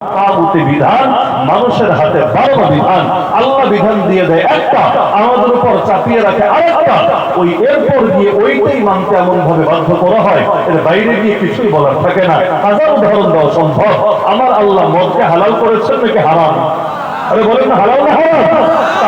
তাগুতি বিধান মানুষের হাতে 12টা বিধান আল্লাহ বিধান দিয়ে দেয় একটা, আমাদের উপর চাপিয়ে রাখে আরেকটা, ওই এরপর গিয়ে ওইটাই মানতে এমন ভাবে বাধ্য করা হয়, এর বাইরে গিয়ে কিছুই বলার থাকে না। হাজার উদাহরণ দেওয়া সম্ভব। আমার আল্লাহ মদকে হালাল করেছেন নাকি হারাম? আরে বলেন না, হালাল না হারাম?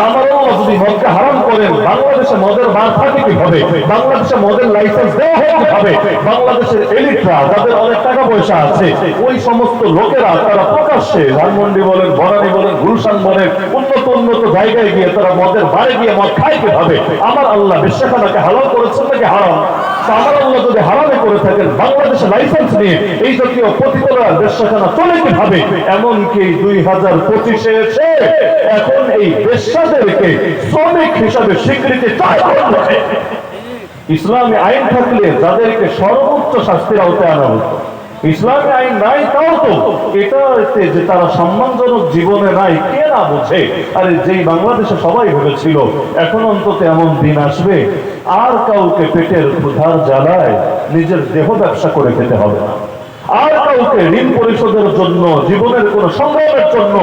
আমার আল্লাহ যদি মদকে হারাম করেন, বাংলাদেশে মদের বার থাকে কিভাবে? বাংলাদেশে মদের লাইসেন্স দেওয়া হয় কিভাবে? বাংলাদেশের এলিটরা, যাদের অনেক টাকা পয়সা আছে, ওই সমস্ত লোকেরা তারা প্রকাশ্যে ধানমন্ডি বলেন, বনানী বলেন, গুলশান বলেন, উন্নত জায়গায় গিয়ে তারা মদের বারে গিয়ে মদ খায় কিভাবে? আমার আল্লাহ বেশ্যাখানাকে হালাল করেছেন নাকি হারাম? আমার আল্লাহ যদি হারামে করে থাকেন, বাংলাদেশে লাইসেন্স নিয়ে এই জাতীয় পতিতরা বেশ্যাখানা চলে কিভাবে? এমনকি 2025-এ এসে এখন এই বেশ্যাদেরকে শ্রমিক হিসাবে স্বীকৃতি চায়। ইসলামী আইন থাকলে যাদেরকে সর্বোচ্চ শাস্তির আওতায় আনা হতো, ইসলামী আইন নাই, তাও তো এটাতে যে তারা সম্মানজনক জীবনে নাই, কে না বোঝে? আরে যেই বাংলাদেশে সবাই ভেবেছিল এখন অন্তত এমন দিন আসবে আর কাউকে পেটের ক্ষুধার জ্বালায় নিজের দেহ ব্যবসা করে খেতে হবে না, আর কাউকে ঋণ পরিশোধের জন্য, জীবনের কোন সংগ্রামের জন্য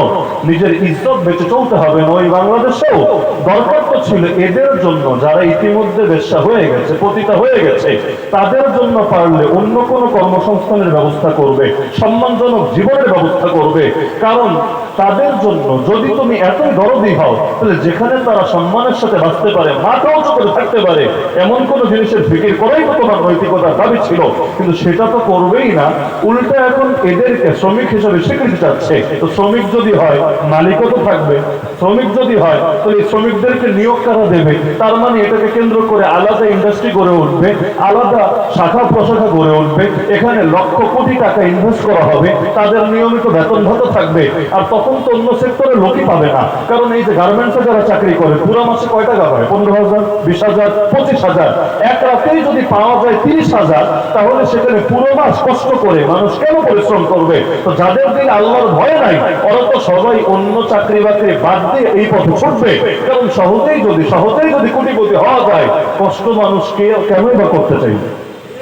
নিজের ইজ্জত বেঁচে চলতে হবে না। ওই বাংলাদেশেও দরকার তো ছিল এদের জন্য, যারা ইতিমধ্যে বেশ্যা হয়ে গেছে, পতিতা হয়ে গেছে, তাদের জন্য পারলে অন্য কোন কর্মসংস্থানের ব্যবস্থা করবে, সম্মানজনক জীবনের ব্যবস্থা করবে। কারণ তাদের জন্য যদি তুমি এতই দরদি হও, তাহলে যেখানে তারা সম্মানের সাথে বাঁচতে পারে, মাথা উঁচু করে থাকতে পারে, এমন কোন জিনিসের ফিকির করাই তো তোমার নৈতিকতার দাবি ছিল, কিন্তু সেটা তো করবেই না। উল্টা এখন এদেরকে শ্রমিক হিসেবে স্বীকৃতি চাচ্ছে। তো শ্রমিক যদি হয়, মালিকও তো থাকবে। শ্রমিক যদি হয়, তাহলে শ্রমিকদেরকে নিয়োগ কারা দেবে? তার মানে এটাকে কেন্দ্র করে আলাদা ইন্ডাস্ট্রি গড়ে উঠবে, আলাদা শাখা প্রশাখা গড়ে উঠবে, এখানে লক্ষ কোটি টাকা ইনভেস্ট করা হবে, তাদের নিয়মিত বেতন ভাতা থাকবে। আর তখন তো অন্য সেক্টরে লোকই পাবে না। কারণ এই যে গার্মেন্টসে যারা চাকরি করে, পুরো মাসে কয় টাকা পায়? 15,000, 20,000, 25,000। এক রাতেই যদি পাওয়া যায় 30,000, তাহলে সেখানে পুরো মাস কষ্ট করে মানুষ কেন পরিশ্রম করবে? তো যাদের দিকে আল্লাহর ভয় নাই, ওরা তো সবাই অন্য চাকরি বাকরি বাদ দিয়ে এই পথে ছুটবে। কারণ সহজেই যদি কোটিপতি হওয়া যায়, কষ্ট মানুষ কেনই বা করতে চাইবে?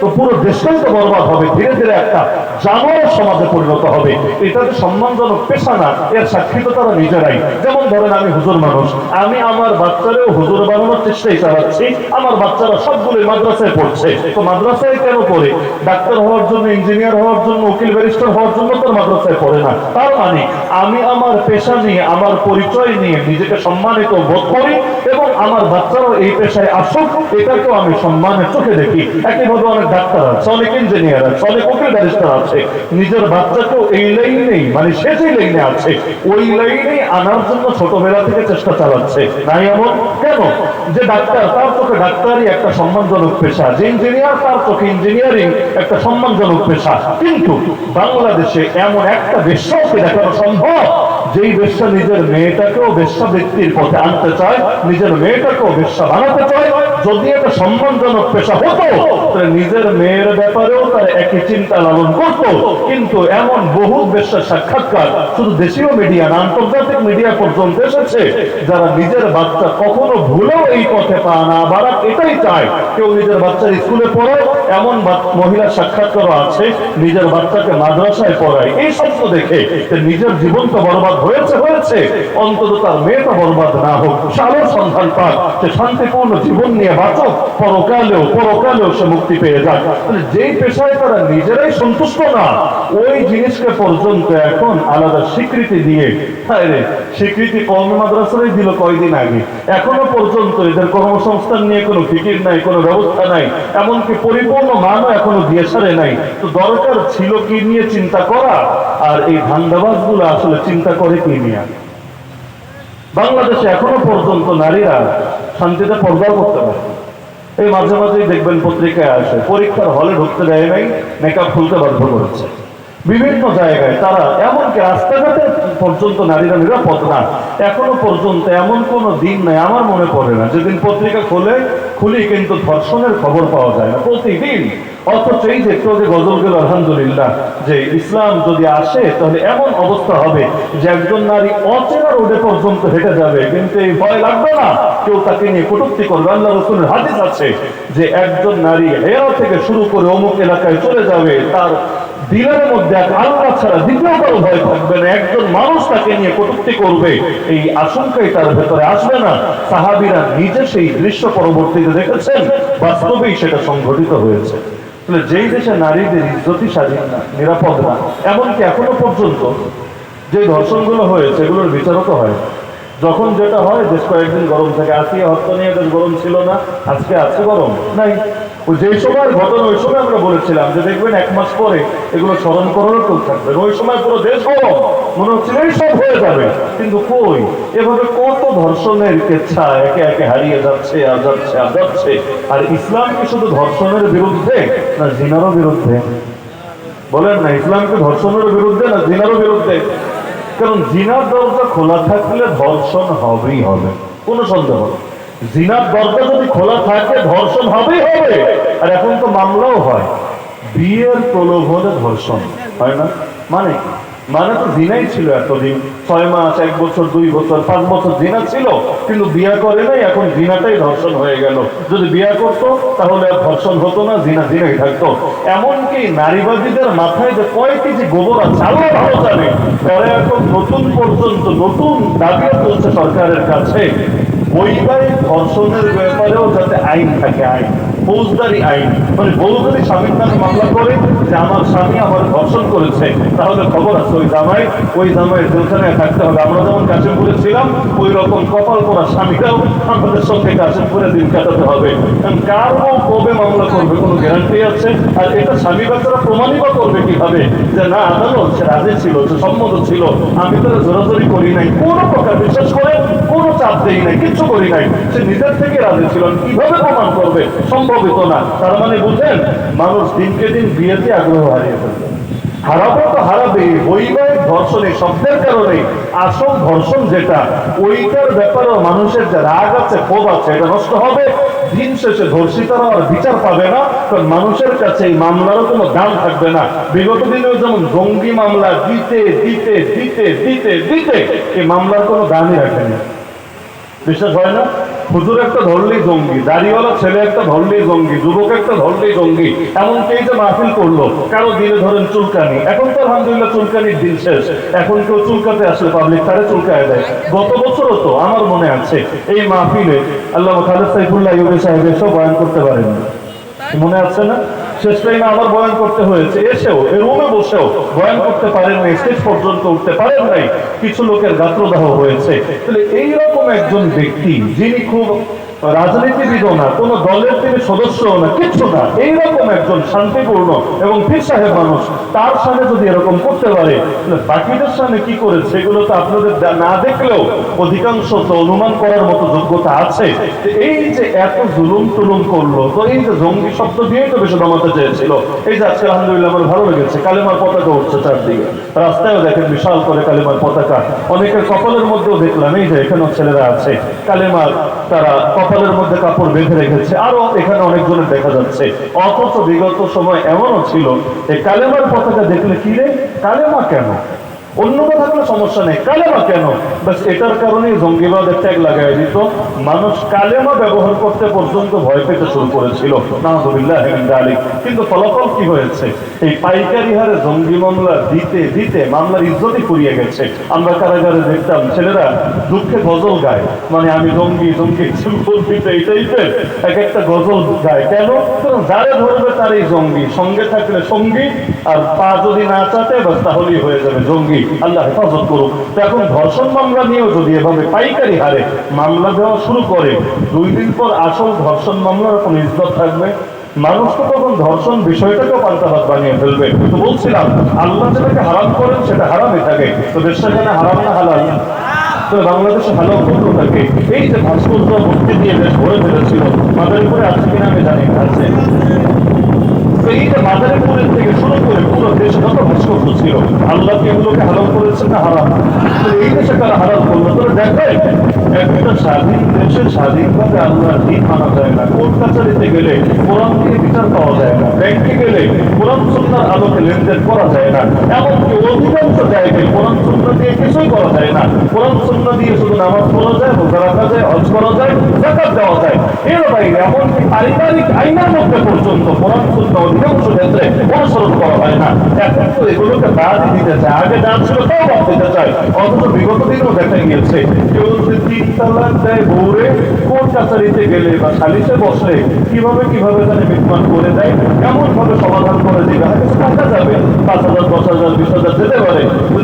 তো পুরো দেশটাই তো বরবাদ হবে, ধীরে ধীরে একটা জানোয়ার সমাজে পরিণত হবে। এটা যে সম্মানজনক পেশা না, এর সাক্ষী তো তারা নিজেরাই। যেমন ধরেন, আমি হুজুর মানুষ, আমি আমার বাচ্চারেও হুজুর বানানোর চেষ্টাই চালাচ্ছি। আমার বাচ্চারা সবগুলো মাদ্রাসায় পড়ছে। তো মাদ্রাসায় কেন পড়ে? ডাক্তার হওয়ার জন্য, ইঞ্জিনিয়ার হওয়ার জন্য, উকিল ব্যারিস্টার হওয়ার জন্য তো মাদ্রাসায় পড়ে না। তার মানে আমি আমার পেশা নিয়ে, আমার পরিচয় নিয়ে নিজেকে সম্মানিত বোধ করি, এবং আমার বাচ্চারাও এই পেশায় আসুক, এটাকেও আমি সম্মানের চোখে দেখি। একইভাবে অনেক ডাক্তার আছে, অনেক ইঞ্জিনিয়ার আছে, অনেক উকিল ব্যারিস্টার আছে, নিজের বাচ্চাকেও এই লাইনেই, মানে সে যে লাইনে আছে ওই লাইনেই আনার জন্য ছোটবেলা থেকে চেষ্টা চালাচ্ছে। নাই এমন কেন? যে ডাক্তার, তার চোখে ডাক্তারই একটা সম্মানজনক পেশা, যে ইঞ্জিনিয়ার, তার চোখে ইঞ্জিনিয়ারিং একটা সম্মানজনক পেশা। কিন্তু বাংলাদেশে এমন একটা বেশ্যাকে দেখানো সম্ভব, যেই বেশ্যা নিজের মেয়েটাকেও বেশ্যা ব্যক্তির পথে আনতে চায়, নিজের মেয়েটাকেও বেশ্যা বানাতে চায়। যদি এটা সম্মানজনক পেশা হতো, তাহলে নিজের মেয়ের ব্যাপারেও তার একই চিন্তা লালন করত। কিন্তু এমন বহু বেশ্যার সাক্ষাৎকার শুধু দেশীয় মিডিয়া না, আন্তর্জাতিক মিডিয়া পর্যন্ত এসেছে, যারা নিজের বাচ্চা কখনো ভুলেও এই পথে পা না বাড়াক এটাই চায়। কেউ নিজের বাচ্চার স্কুলে পড়ায়, এমন মহিলার সাক্ষাৎকারও আছে নিজের বাচ্চাকে মাদ্রাসায় পড়ায়। এই স্বপ্ন দেখে নিজের জীবন তো বরবাদ হয়েছে, অন্তত তার মেয়েটা বরবাদ না হোক, সালোর সন্ধান পাক, সে শান্তিপূর্ণ জীবন নিয়ে বাঁচক, পরকালেও সে মুক্তি পেয়ে যায়। যেই পেশায় তারা নিজেরাই সন্তুষ্ট না, ওই জিনিসকে পর্যন্ত এখন আলাদা স্বীকৃতি দিয়ে, স্বীকৃতি কওমি মাদ্রাসায় দিল কয়দিন আগে, এখনো পর্যন্ত এদের কর্মসংস্থান নিয়ে কোনো ফিকির নাই, কোনো ব্যবস্থা নাই, এমনকি পরিপূর্ণ মানও এখনো দিয়ে সারে নাই। তো দরকার ছিল কি নিয়ে চিন্তা করা, আর এই ধান্দাবাজ গুলো আসলে চিন্তা করে কি নিয়ে? বাংলাদেশে এখনো পর্যন্ত নারীরা শান্তিতে পর্দাও করতে পারে। এই মাঝে মাঝেই দেখবেন পত্রিকায় আসে, পরীক্ষার হলে ঢুকতে দেয় নাই, মেকআপ খুলতে বাধ্য করেছে। বিভিন্ন জায়গায় তারা, এমনকি রাস্তাঘাটে পর্যন্ত নারীরা নিরাপদ না। এখনো পর্যন্ত এমন কোনো দিন নাই, আমার মনে পড়ে না, যেদিন পত্রিকা খুলি কিন্তু ধর্ষণের খবর পাওয়া যায় না, প্রতিদিন। অথচ এই যে একটু আগে গজল গেল, আলহামদুলিল্লাহ, যে ইসলাম যদি আসে তাহলে এমন অবস্থা হবে যে একজন নারী অচেনা রোডে পর্যন্ত হেঁটে যাবে, কিন্তু এই ভয় লাগবে না কেউ তাকে নিয়ে কটূক্তি করবে। আল্লাহ রাসূলের হাদিস আছে যে একজন নারী হেরা থেকে শুরু করে অমুক এলাকায় চলে যাবে, তার দিলের মধ্যে আল্লাহ ছাড়া দ্বিতীয় কারো ভয় থাকবে না, একজন মানুষ তাকে নিয়ে কটূক্তি করবে এই আশঙ্কাই তার ভেতরে আসবে না। সাহাবীরা নিজে সেই দৃশ্য পরবর্তীতে দেখেছেন, বাস্তবেই সেটা সংঘটিত হয়েছে। যেই দেশে নারীদের ইজ্জতই স্বাধীন না, নিরাপদ না, এমনকি এখনো পর্যন্ত যে ধর্ষণগুলো হয়েছে এগুলোর বিচারও তো হয়। যখন যেটা হয় বেশ কয়েকদিন গরম থাকে, আসিয়া হত্যা নিয়ে বেশ গরম ছিল না, আজকে আছে গরম নাই। ওই যে সময় ঘটনা ওই সময় আমরা বলেছিলাম যে দেখবেন 1 মাস পরে এগুলো স্মরণ করারও কেউ থাকবে, ওই সময় পুরো দেশ গরম মনে হচ্ছিল এই সব হয়ে যাবে, কিন্তু কই, এভাবে কত ধর্ষণের কেচ্ছা একে একে হারিয়ে যাচ্ছে আর যাচ্ছে আর যাচ্ছে। আর ইসলাম কি শুধু ধর্ষণের বিরুদ্ধে না জিনারও বিরুদ্ধে? বলেন না, ইসলাম কি ধর্ষণের বিরুদ্ধে না জিনারও বিরুদ্ধে? কারণ জিনার দরজা খোলা থাকলে ধর্ষণ হবেই হবে, কোনো সন্দেহ নেই। জিনার দরজা যদি খোলা থাকে ধর্ষণ হবেই হবে। আর এখন তো মামলাও হয়, বিয়ের প্রলোভনে ধর্ষণ হয় না। মানে তো জিনাই ছিল এতদিন, 6 মাস 1 বছর 2 বছর 5 বছর জিনা ছিল, কিন্তু বিয়ে করে নাই, এখন জিনাটাই ধর্ষণ হয়ে গেল। যদি বিয়ে করতো তাহলে আর ধর্ষণ হতো না, জিনাই থাকতো। এমনকি নারীবাদীদের মাথায় যে কয় কেজি গোবর আছে আল্লাহ ভালো জানে, তারা এখন নতুন পর্যন্ত নতুন দাবি তুলছে সরকারের কাছে, বৈবাহিক ধর্ষণের ব্যাপারেও যাতে আইন থাকে, আইন, ফৌজদারি আইন। মানে বউ যদি স্বামীর নামে মামলা করে যে আমার স্বামী আমার ধর্ষণ করেছে, তাহলে খবর আছে ওই জামাই জেলখানায় থাকতে হবে। আমরা যেমন কাশিমপুরে ছিলাম, ওই রকম কপাল করা স্বামীরাও আমাদের সঙ্গে কাশিমপুরে দিন কাটাতে হবে। কারণ কার বউ কবে মামলা করবে কোনো গ্যারান্টি আছে? আর এটা স্বামী বাচ্চারা প্রমাণই বা করবে কিভাবে যে না আদালত সে রাজি ছিল, সে সম্মত ছিল, আমি তো জোরাজোরি করি নাই, কোনো প্রকার বিশ্বাস করে কোনো চাপ দেই নাই, কিচ্ছু করি নাই, সে নিজের থেকে রাজি ছিল, কিভাবে প্রমাণ করবে? সম্ভবিত না। তার মানে বুঝেন, মানুষ দিনকে দিন বিয়েতে আগ্রহ হারিয়ে ফেলবে। হারাবো তো হারাবে, বৈবাহিক ধর্ষণে শব্দের কারণে আসল ধর্ষণ যেটা, ওইটার ব্যাপারেও মানুষের যে রাগ আছে, ক্ষোভ আছে, এটা নষ্ট হবে। দিন শেষে ধর্ষিতারা আর বিচার পাবে না, কারণ মানুষের কাছে এই মামলারও কোনো দাম থাকবে না। বিগত দিনেও যেমন জঙ্গি মামলা দিতে দিতে দিতে দিতে দিতে এই মামলার কোনো দামই রাখেনি। বিশ্বাস হয় না? হুজুর একটা ধরলেই জঙ্গি, দাড়িওয়ালা ছেলে একটা ধরলেই জঙ্গি, যুবক একটা ধরলেই জঙ্গি। এমনকি যে মাহফিল করলো, কারো দিনে ধরেন চুলকানি, এখন তো আলহামদুলিল্লাহ চুলকানির দিন শেষ, এখন কেউ চুলকাতে আসলে পাবলিক তারে চুলকায় দেয়। গত বছরও তো আমার মনে আছে এই মাহফিলে আল্লামা খালেদ সাইফুল্লাহ আইয়ুবী সাহেব এসেও বয়ান করতে পারেন, মনে আছে না? শেষ টাইমে আবার বয়ান করতে হয়েছে, এসেও এই রুমে বসেও বয়ান করতে পারেন নাই, স্টেজ পর্যন্ত উঠতে পারেন নাই, কিছু লোকের গাত্রদাহ হয়েছে। তাহলে এইরকম একজন ব্যক্তি যিনি খুব রাজনীতিবিদও না, কোন দলের তিনি সদস্যও না, কিচ্ছু না, এইরকম একজন শান্তিপূর্ণ এবং পীর সাহেব মানুষ, তার সামনে যদি এরকম করতে পারে, বাকিদের সামনে কি করে সেগুলো তো আপনাদের না দেখলেও অধিকাংশ তো অনুমান করার মতো যোগ্যতা আছে। এই যে এত জুলুম টুলুম করলো, তো এই যে জঙ্গি শব্দ দিয়েই তো বেশি দমাতে চেয়েছিল। এই যে আজকে আলহামদুলিল্লাহ আমার ভালো লেগেছে, কালেমার পতাকা উঠছে চারদিকে, রাস্তায়ও দেখেন বিশাল করে কালেমার পতাকা, অনেকের কপালের মধ্যেও দেখলাম, এই যে এখানেও ছেলেরা আছে কালেমার, তারা কপালের মধ্যে কাপড় বেঁধে রেখেছে, আরো এখানে অনেকজনের দেখা যাচ্ছে। অথচ বিগত সময় এমনও ছিল এই কালেমার পতাকা দেখলে কি রে কালেমা কেন, অন্যটা থাকলে সমস্যা নেই, কালেমা কেন, বাস এটার কারণেই জঙ্গিবাদের ট্যাগ লাগাই দিত। মানুষ কালেমা ব্যবহার করতে পর্যন্ত ভয় পেতে শুরু করেছিল, নাউযুবিল্লাহি মিন যালিক। কিন্তু ফলাফল কি হয়েছে? এই পাইকারি হারে জঙ্গি মামলা দিতে দিতে মামলার ইজ্জতই ফুরিয়ে গেছে। আমরা কারাগারে দেখতাম ছেলেরা দুঃখে গজল গায়, মানে আমি জঙ্গি জঙ্গি এই টাইপের এক একটা গজল গায়। কেন? কারণ যারে ধরবে তারই জঙ্গি, সঙ্গে থাকলে সঙ্গী, আর পা যদি না চাটে বাস তাহলেই হয়ে যাবে জঙ্গি। আল্লাহ হেফাজত করুক। এখন ধর্ষণ মামলা নিয়েও যদি এভাবে পাইকারি হারে মামলা দেওয়া শুরু করে, 2 দিন পর আসল ধর্ষণ মামলার কোনো ইজ্জত থাকবে? মানুষ তো তখন ধর্ষণ বিষয়টাকেও পাল্টাপাত বানিয়ে ফেলবে। তো বলছিলাম আল্লাহ যেটাকে হারাম করেন সেটা হারামই থাকে। তো দেশটা কেন হারাম না হালাল? তো বাংলাদেশে হালাল করতে থাকে। এই যে ভাস্কর্য ভর্তি দিয়ে দেশ ভরে ফেলেছিল, মাদারীপুরে আছে কিনা আমি জানি না, আছে। এই যে মাদারীপুরের থেকে শুরু করে পুরো দেশ যত ভাস্কর্য ছিল, আল্লাহ কি এগুলোকে হারাম করেছেন না হারাম? এই দেশে তারা হারাম করলো, তারা দেখে একটা স্বাধীন দেশে স্বাধীনভাবে আল্লাহর দিন মানা যায় না। কোর্ট কাছারিতে গেলে কোরআন দিয়ে বিচার পাওয়া যায় না, ব্যাংকে গেলে কোরআন সুন্নাহর আলোকে লেনদেন করা যায় না, এমনকি অধিকাংশ জায়গায় কোরআন সুন্নাহ দিয়ে কিছুই করা যায় না। কোরআন সুন্নাহ দিয়ে শুধু নামাজ পড়া যায়, রোজা রাখা যায়, হজ করা যায়, যাকাত দেওয়া যায়। এর বাইরে এমনকি পারিবারিক আইনের মধ্যে পর্যন্ত কোরআন সুন্নাহ অধিকাংশ ক্ষেত্রে অনুসরণ করা হয় না। এখন তো এগুলোকে বাদই দিতে চায়, আগে যা ছিল তাও বাদ দিতে চায়। অথচ বিগত দিনেও দেখা গিয়েছে কেউ যদি 3 তালাক দেয় বউরে, কোর্ট কাছারিতে গেলে বা সালিশে বসলে কিভাবে তাকে বিদ্যমান করে দেয়, এমন ভাবে সমাধান করে দিবে, কিছু টাকা যাবে, 5,000, 10,000, 20,000 যেতে পারে।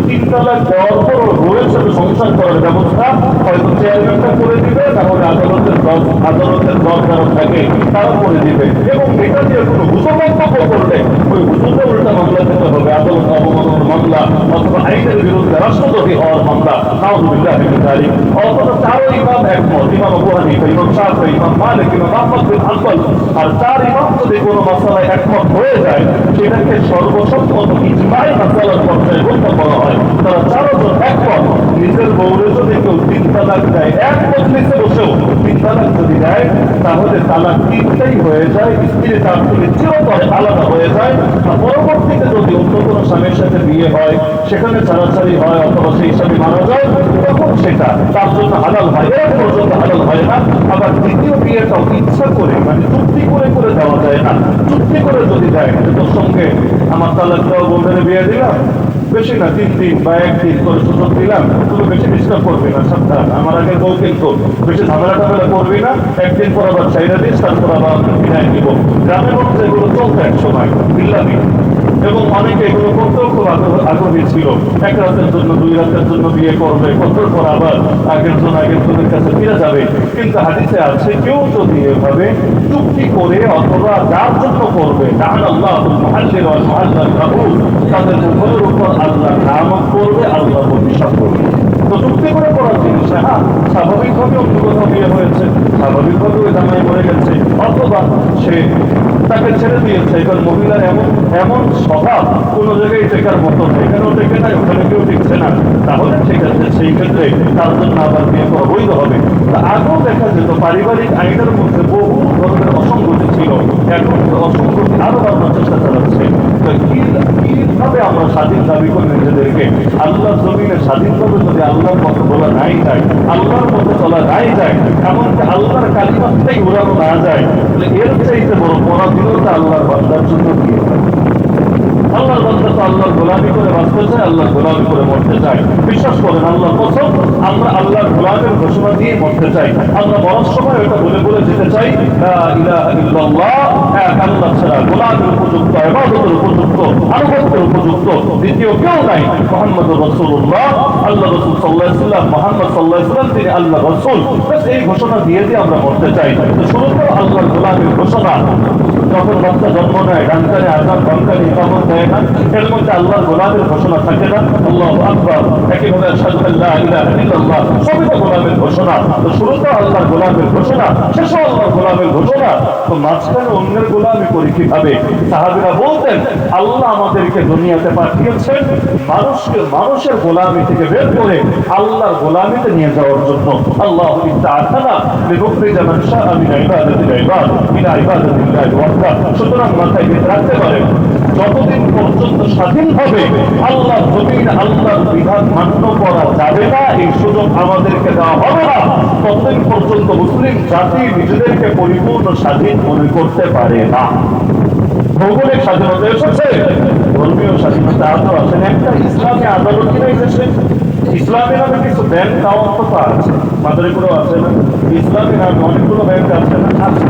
3 তালাক দেওয়ার পরও বউয়ের সাথে সংসার করার ব্যবস্থা হয়তো চেয়ারম্যানটা করে দিবে, তাহলে আদালতের দর যারা থাকে তারা করে দিবে। এবং এটা দিয়ে কোনো হুজুর মন্তব্য করলে ওই হুজুরটা উল্টা মামলা দিতে হবে, আদালত অবমাননার মামলা অথবা আইনের বিরুদ্ধে রাষ্ট্রদ্রোহী হওয়ার মামলা। নাউযুবিল্লাহি মিন যালিক। অথচ চারো ইমাম একমত, ইমাম আবু হানিফা, ইমাম শাফিঈ, ইমাম মালিক, ইমাম আহমদ বিন হাম্বল, আর 4 ইমাম যদি কোনো মাসালায় একমত হয়ে যায় সেটাকে সর্বসম্মত ইজমাই মাসালার পর্যায়ে গণ্য করা হয়। তারা 4 জন একমত, নিজের বউরে যদি কেউ 3 তালাক দেয়, এক মজলিসে বসেও 3 তালাক যদি দেয়, তাহলে তালাক 3টাই হয়ে যায়, স্ত্রী তার থেকে চিরতরে আলাদা হয়ে যায়। আর পরবর্তীতে যদি অন্য কোনো স্বামীর সাথে বিয়ে হয়, সেখানে ছাড়াছাড়ি হয় অথবা সেই স্বামী মারা যায়, তখন সেটা তার জন্য হালাল হয়, এর পর্যন্ত হালাল হয় না। আবার দ্বিতীয় বিয়েটাও ইচ্ছা করে, মানে চুক্তি করে দেওয়া যায় না। চুক্তি করে যদি দেয় যে তোর সঙ্গে আমার তালাক দেওয়া বোনের বিয়ে দিলাম, বেশি না 3 দিন বা 1 দিন করে সুযোগ দিলাম, তুমি বেশি ডিস্টার্ব করবি না, সাবধান, আমার আগের বউ কিন্তু বেশি ঝামেলা করবি না, 1 দিন পর আবার চাইরা দিস, তারপর আবার বিদায় দিব। গ্রামের মধ্যে এগুলো চলতো এক সময় বিল্লামি, এবং অনেকে এগুলো করতেও খুব আগ্রহী ছিল। 1 রাতের জন্য 2 রাতের জন্য বিয়ে করবে, বছর পর আবার আগের জনের কাছে ফিরে যাবে। কিন্তু হাদিসে আছে কেউ যদি এভাবে চুক্তি করে অথবা যার জন্য করবে, লাআনাল্লাহুল মুহাল্লিল ওয়াল মুহাল্লাল লাহু, তাদের মুখের উপর আল্লাহ লানত করবে, আল্লাহ অভিশাপ করবে। তো চুক্তি করে করার জিনিস, হ্যাঁ, স্বাভাবিকভাবে অন্য কোথাও বিয়ে হয়েছে, স্বাভাবিকভাবে ওই জামাই মরে গেছে, অথবা সে তাকে ছেড়ে দিয়েছে। এবার মহিলার এমন স্বভাব কোনো জায়গায় টেকার মতো, এখানেও টেকে নাই, ওখানে কেউ টিকছে না, তাহলে ঠিক আছে, সেই ক্ষেত্রে তার জন্য আবার বিয়ে করা বৈধ হবে। আগেও দেখা যেত পারিবারিক আইনের মধ্যে বহু ধরনের অসঙ্গতি ছিল, এখন অসঙ্গতি আরো বাড়ানোর চেষ্টা চালাচ্ছে। কিভাবে আমরা স্বাধীন দাবি করি নিজেদেরকে? আল্লাহ জমিনে স্বাধীনভাবে যদি আল্লাহর পথে বলা নাই যায়, আল্লাহর পথে চলা নাই যায়, এমনকি আল্লাহর কালিমাটাই উড়ানো না যায়, তাহলে এর চাইতে বড় পরাধীনতা আল্লাহর বান্দার জন্য কি? আল্লাহর বান্দা তো আল্লাহর গোলামি করে বাঁচতে চায়, আল্লাহর গোলামি করে মরতে চায়। বিশ্বাস করেন, আল্লাহর কসম, আমরা আল্লাহর গোলামের ঘোষণা দিয়ে মরতে চাই। আমরা মরার সময় এটা বলে যেতে চাই, লা ইলাহা ইল্লাল্লাহ, এক আল্লাহ ছাড়া গোলামের উপযুক্ত, ইবাদতের উপযুক্ত, আনুগত্যের উপযুক্ত দ্বিতীয় কেউ নাই, মুহাম্মদুর রাসূলুল্লাহ। আল্লাহ রাসূল সাল্লাল্লাহু আলাইহি ওয়াসাল্লাম, মুহাম্মদ সাল্লাল্লাহু আলাইহি ওয়াসাল্লাম, তিনি আল্লাহ রাসূল। বাস এই ঘোষণা দিয়ে আমরা মরতে চাই। তো শুরুতেও আল্লাহর গোলামের ঘোষণা। যখন বাচ্চা জন্ম নেয়, ডাক্তারে আজান বাঙ্কারি ইকামত দেয় না, এর মধ্যে আল্লাহর গোলামের ঘোষণা থাকে না? আল্লাহু আকবার, একইভাবে আশহাদু আল্লা ইলাহা ইল্লাল্লাহ, সবই তো গোলামের ঘোষণা। তো শুরুতেও আল্লাহর গোলামের ঘোষণা, শেষেও আল্লাহর গোলামের ঘোষণা। তো মাঝখানে অন্যের গোলামি করি কিভাবে? সাহাবীরা বলতেন, আল্লাহ আমাদেরকে দুনিয়াতে পাঠিয়েছেন মানুষের গোলামি থেকে বের করে আল্লাহর গোলামিতে নিয়ে যাওয়ার জন্য। আল্লাহু ইবতাআসানা লিনুখরিজা মান শাআ মিন ইবাদাতিল ইবাদ ইলা ইবাদাতিল্লাহি ওয়াহদা। সুতরাং মাথায় রাখতে পারেন, যতদিন পর্যন্ত স্বাধীনভাবে আল্লাহ জমিন আল্লাহর বিধান মান্য করা যাবে না, এই সুযোগ আমাদেরকে দেওয়া হবে না, ততদিন পর্যন্ত মুসলিম জাতি নিজেদেরকে পরিপূর্ণ স্বাধীন মনে করতে পারে না। ভৌগোলিক স্বাধীনতা এসেছে, ধর্মীয় স্বাধীনতা আজও আছে। একটা ইসলামী আদালত কিনা এসেছে, ইসলামী নামে কিছু ব্যাংক তাও অন্তত আছে, মাদারীপুরেও আছে না? ইসলামী নামে অনেকগুলো ব্যাংক আছে না? আছে।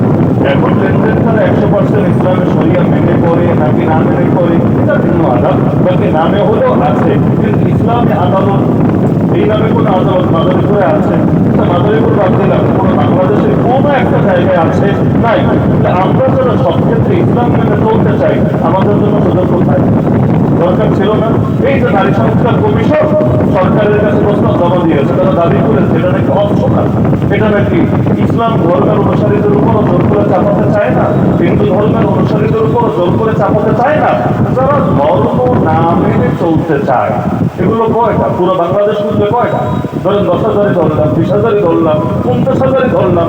এখন লেনদেন তারা 100% ইসলামের শরিয়া মেনে করে নাকি না মেনে করে, এটা ভিন্ন আদালত, বাকি নামে হলেও আছে। কিন্তু ইসলামী আদালত এই নামে কোনো আদালত মাদারীপুরে আছে? মাদারীপুর বাদ দিলাম, কোনো বাংলাদেশের কোনো একটা জায়গায় আছে? নাই। আমরা যারা সব ক্ষেত্রে ইসলাম মেনে চলতে চাই, আমাদের জন্য সুযোগ কোথায়? দরকার ছিল না? এই যে নারী সংস্কার কমিশন সরকারের কাছে প্রস্তাব জমা দিয়েছে, তারা দাবি করেছে এটা নাকি অপশনাল, এটা নাকি ইসলাম ধর্মের অনুসারীদের উপর জোর করে চাপাতে চায় না, হিন্দু ধর্মের অনুসারীদের উপর জোর করে চাপাতে চায় না, যারা ধর্ম না মেনে চলতে চায়। এগুলো কয়টা? পুরো বাংলাদেশ মিলবে কয়টা? ধরেন 10,000 ধরলাম, 20,000 ধরলাম, 50,000 ধরলাম,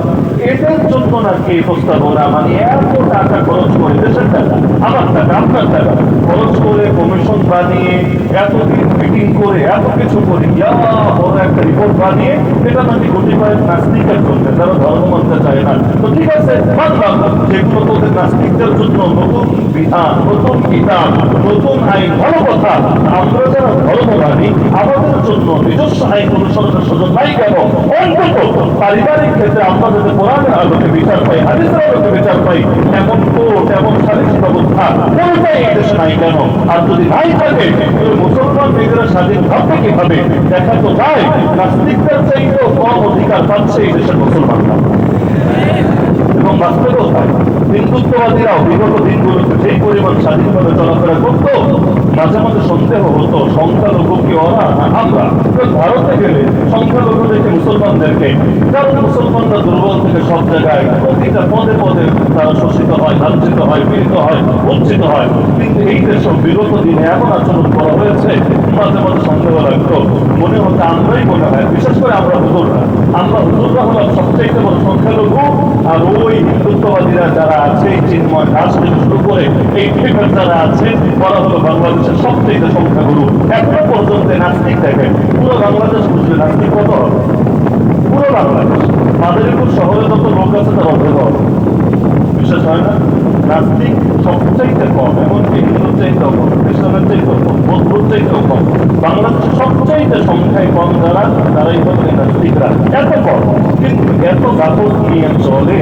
এদের জন্য নাকি এই প্রস্তাবনা, মানে এত টাকা খরচ করে, দেশের টাকা, আমার টাকা, আপনার টাকা খরচ করে, কমিশন বানিয়ে, এতদিন মিটিং করে, এত কিছু করে, বড় একটা রিপোর্ট বানিয়ে, এটা নাকি গুটি কয়েক নাস্তিকের জন্য, যারা ধর্ম মানতে চায় না। তো ঠিক আছে, মানলাম যেগুলো তোদের নাস্তিকদের জন্য নতুন বিধান, নতুন কিতাব, নতুন আইন, ভালো কথা। আমরা যারা ধর্ম মানি, আমাদের জন্য নিজস্ব আইন অনুসরণের সুযোগ নাই কেন? অন্তত পারিবারিক ক্ষেত্রে আমরা যাতে কোরআনের আলোকে বিচার পাই, হাদিসের আলোকে বিচার পাই, এমন কোর্ট, এমন সালিসি ব্যবস্থা কোনটাই এই দেশে নাই কেন? আর যদি নাই থাকে, তাহলে মুসলমান নিজেরা স্বাধীন ভাববে কিভাবে? দেখা তো যায় নাস্তিকদের চাইতেও কম অধিকার পাচ্ছে এই দেশের মুসলমানরা, এবং বাস্তবেও তাই। হিন্দুত্ববাদীরাও বিগত দিনগুলোতে যেই পরিমাণ স্বাধীনভাবে চলাফেরা করত, মাঝে মাঝে সন্দেহ হতো সংখ্যালঘু কি ওরা না আমরা। ভারতে গেলে সংখ্যালঘু দেখে মুসলমানদেরকে, কারণ মুসলমানরা দুর্বল থেকে সব জায়গায় প্রতিটা পদে পদে তারা শোষিত হয়, লাঞ্ছিত হয়, পীড়িত হয়, বঞ্চিত হয়। কিন্তু এই দেশের বিগত দিনে এমন আচরণ করা হয়েছে, মাঝে মাঝে সন্দেহ লাগতো, মনে হতো আমরাই মনে হয়, বিশেষ করে আমরা হুজুররা হলাম সবচেয়ে বড় সংখ্যালঘু। আর ওই হিন্দুত্ববাদীরা যারা আছে, চিন্ময় দাস থেকে শুরু করে এই ফিগার যারা আছে, ওরা হলো বাংলাদেশের সবচেয়ে সংখ্যাগুরু। এখনো পর্যন্ত নাস্তিক দেখেন, পুরো বাংলাদেশ বুঝলে নাস্তিক কত হবে? পুরো বাংলাদেশ, মাদারীপুর শহরে যত লোক আছে তার অর্ধেক হবে, বিশেষ হয় না? নাস্তিক সবচাইতে কম, এমনকি হিন্দুর চাইতেও কম, খ্রিস্টানের চাইতেও কম, বৌদ্ধর চাইতেও কম। বাংলাদেশের সবচাইতে সংখ্যায় কম যারা, তারাই হচ্ছে নাস্তিকরা। এত কম, কিন্তু এত দাপট নিয়ে চলে,